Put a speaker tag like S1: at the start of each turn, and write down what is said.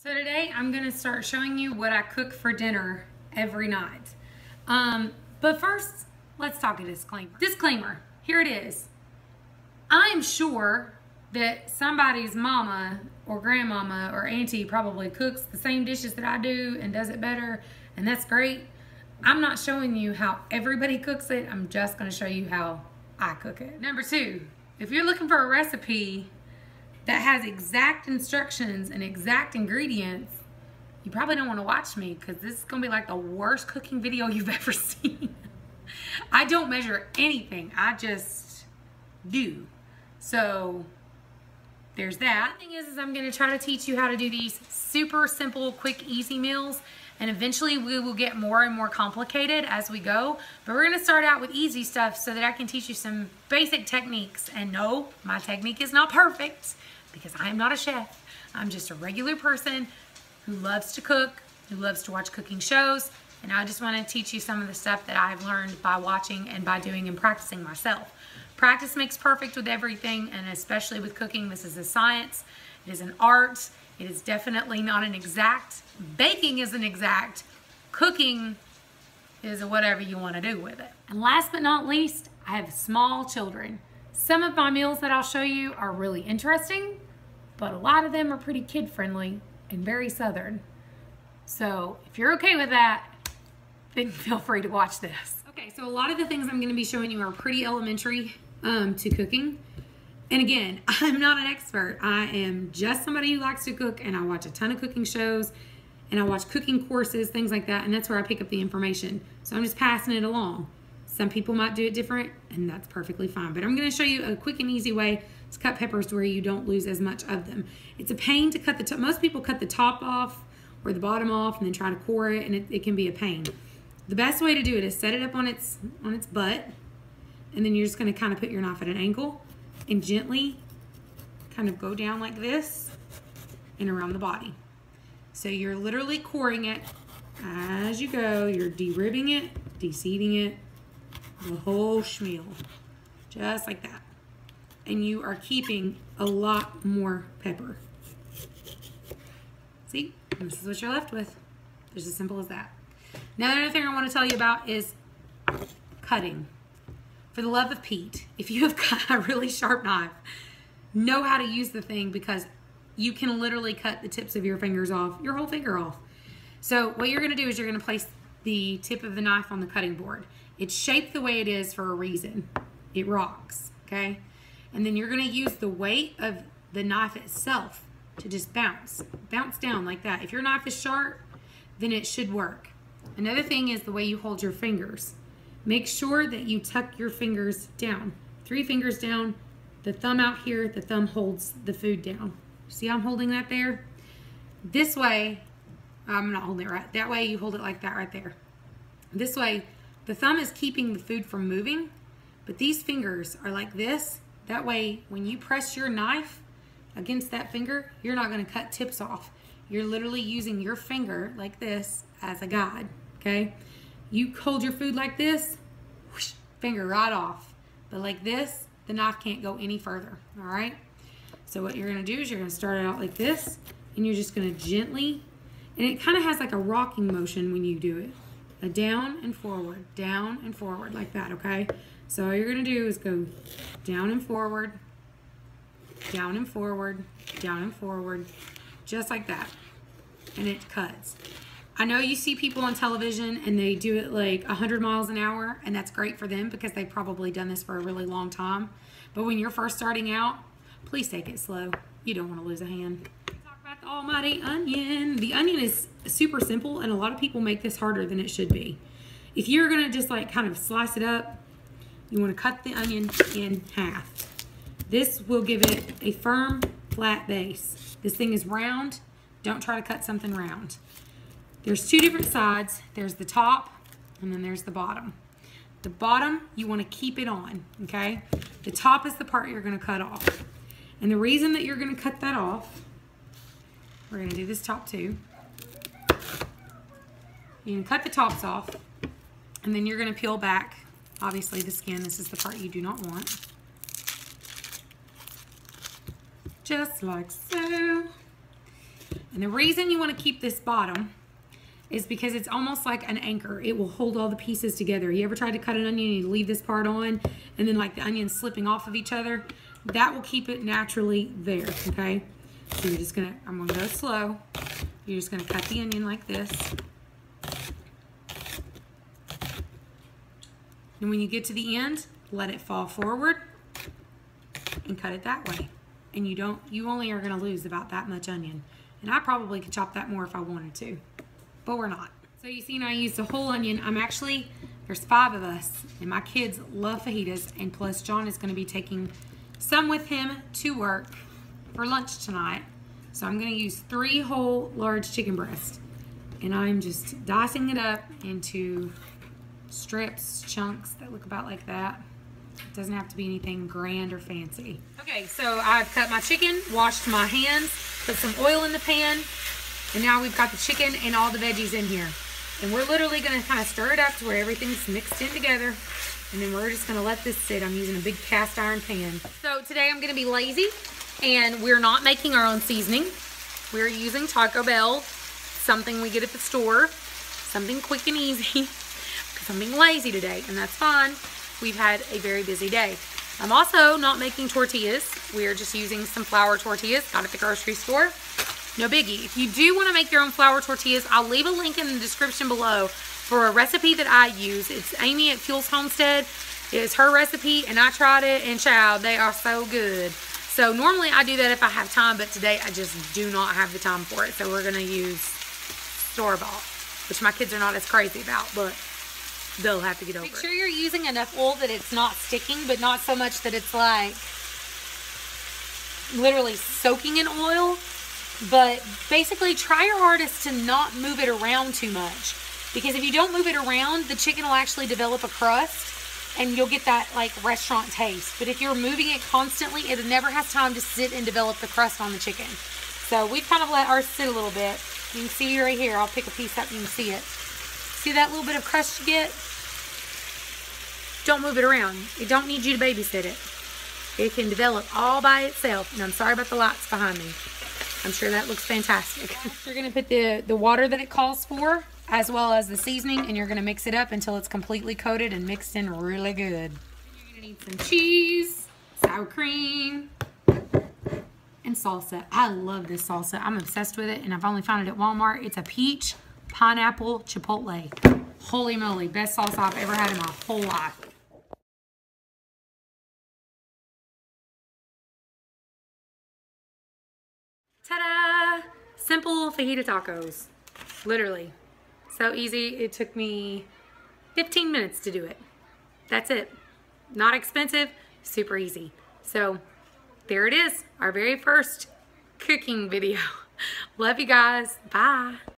S1: So today I'm going to start showing you what I cook for dinner every night. But first, let's talk a disclaimer. Disclaimer, here it is. I'm sure that somebody's mama or grandmama or auntie probably cooks the same dishes that I do and does it better, and that's great. I'm not showing you how everybody cooks it. I'm just going to show you how I cook it. Number two, if you're looking for a recipe that has exact instructions and exact ingredients, you probably don't want to watch me because this is going to be like the worst cooking video you've ever seen. I don't measure anything. I just do. So there's that. The thing is I'm going to try to teach you how to do these super simple, quick, easy meals. And eventually we will get more and more complicated as we go. But we're going to start out with easy stuff so that I can teach you some basic techniques. And no, my technique is not perfect because I am not a chef. I'm just a regular person who loves to cook, who loves to watch cooking shows. And I just want to teach you some of the stuff that I've learned by watching and by doing and practicing myself. Practice makes perfect with everything, and especially with cooking. This is a science. It is an art. It is definitely not an exact. Baking is an exact. Cooking is a whatever you want to do with it. And last but not least, I have small children. Some of my meals that I'll show you are really interesting, but a lot of them are pretty kid-friendly and very southern. So if you're okay with that, then feel free to watch this. Okay, so a lot of the things I'm going to be showing you are pretty elementary to cooking. And again, I'm not an expert. I am just somebody who likes to cook, and I watch a ton of cooking shows, and I watch cooking courses, things like that, and that's where I pick up the information. So I'm just passing it along. Some people might do it different, and that's perfectly fine. But I'm going to show you a quick and easy way to cut peppers to where you don't lose as much of them. It's a pain to cut the top. Most people cut the top off or the bottom off and then try to core it, and it can be a pain. The best way to do it is set it up on its butt, and then you're just going to kind of put your knife at an angle and gently kind of go down like this and around the body. So you're literally coring it as you go. You're de-ribbing it, de-seeding it, the whole schmeal, just like that. And you are keeping a lot more pepper. See, and this is what you're left with. It's as simple as that. Now, the other thing I want to tell you about is cutting. For the love of Pete, if you have got a really sharp knife, know how to use the thing, because you can literally cut the tips of your fingers off, your whole finger off. So what you're going to do is you're going to place the tip of the knife on the cutting board. It's shaped the way it is for a reason. It rocks, okay? And then you're going to use the weight of the knife itself to just bounce down like that. If your knife is sharp, then it should work. Another thing is the way you hold your fingers. Make sure that you tuck your fingers down. 3 fingers down, the thumb out here, the thumb holds the food down. See how I'm holding that there? This way, I'm not holding it right. That way you hold it like that right there. This way, the thumb is keeping the food from moving, but these fingers are like this. That way, when you press your knife against that finger, you're not gonna cut tips off. You're literally using your finger like this as a guide, okay? You hold your food like this, whoosh, finger right off. But like this, the knife can't go any further, all right? So what you're gonna do is you're gonna start it out like this, and you're just gonna gently, and it kind of has like a rocking motion when you do it. A down and forward, like that, okay? So all you're gonna do is go down and forward, down and forward, down and forward, just like that, and it cuts. I know you see people on television and they do it like 100 miles an hour, and that's great for them because they've probably done this for a really long time. But when you're first starting out, please take it slow. You don't want to lose a hand. Talk about the almighty onion. The onion is super simple, and a lot of people make this harder than it should be. If you're gonna just like kind of slice it up, you want to cut the onion in half. This will give it a firm, flat base. This thing is round. Don't try to cut something round. There's 2 different sides. There's the top, and then there's the bottom. The bottom, you want to keep it on, okay? The top is the part you're going to cut off. And the reason that you're going to cut that off, we're going to do this top too. You can cut the tops off, and then you're going to peel back, obviously, the skin. This is the part you do not want. Just like so. And the reason you want to keep this bottom is because it's almost like an anchor. It will hold all the pieces together. You ever tried to cut an onion and you leave this part on and then like the onions slipping off of each other? That will keep it naturally there, okay? So you're just gonna, I'm gonna go slow. You're just gonna cut the onion like this. And when you get to the end, let it fall forward and cut it that way. And you only are gonna lose about that much onion. And I probably could chop that more if I wanted to, but we're not. So you see, now I used a whole onion. There's 5 of us, and my kids love fajitas, and plus John is gonna be taking some with him to work for lunch tonight. So I'm gonna use 3 whole large chicken breasts, and I'm just dicing it up into strips, chunks that look about like that. It doesn't have to be anything grand or fancy. Okay, so I've cut my chicken, washed my hands, put some oil in the pan, and now we've got the chicken and all the veggies in here. And we're literally gonna kind of stir it up to where everything's mixed in together, and then we're just gonna let this sit. I'm using a big cast iron pan. So today I'm gonna be lazy, and we're not making our own seasoning. We're using Taco Bell, something we get at the store, something quick and easy, because I'm being lazy today, and that's fine. We've had a very busy day. I'm also not making tortillas. We're just using some flour tortillas, got at the grocery store. No biggie. If you do want to make your own flour tortillas, I'll leave a link in the description below for a recipe that I use. It's Amy at Homestead. It's her recipe, and I tried it, and child, they are so good. So normally I do that if I have time, but today I just do not have the time for it. So we're going to use store-bought, which my kids are not as crazy about, but they'll have to get over it. Make sure you're using enough oil that it's not sticking, but not so much that it's like literally soaking in oil. But basically try your hardest to not move it around too much, because if you don't move it around, the chicken will actually develop a crust and you'll get that like restaurant taste. But if you're moving it constantly, it never has time to sit and develop the crust on the chicken. So we've kind of let ours sit a little bit. You can see right here, I'll pick a piece up and you can see it. See that little bit of crust you get? Don't move it around. It don't need you to babysit it. It can develop all by itself. And I'm sorry about the lights behind me. I'm sure that looks fantastic. You're going to put the water that it calls for, as well as the seasoning, and you're going to mix it up until it's completely coated and mixed in really good. You're going to need some cheese, sour cream, and salsa. I love this salsa. I'm obsessed with it, and I've only found it at Walmart. It's a peach pineapple chipotle. Holy moly, best salsa I've ever had in my whole life. Ta-da! Simple fajita tacos. Literally. So easy. It took me 15 minutes to do it. That's it. Not expensive. Super easy. So there it is. Our very first cooking video. Love you guys. Bye.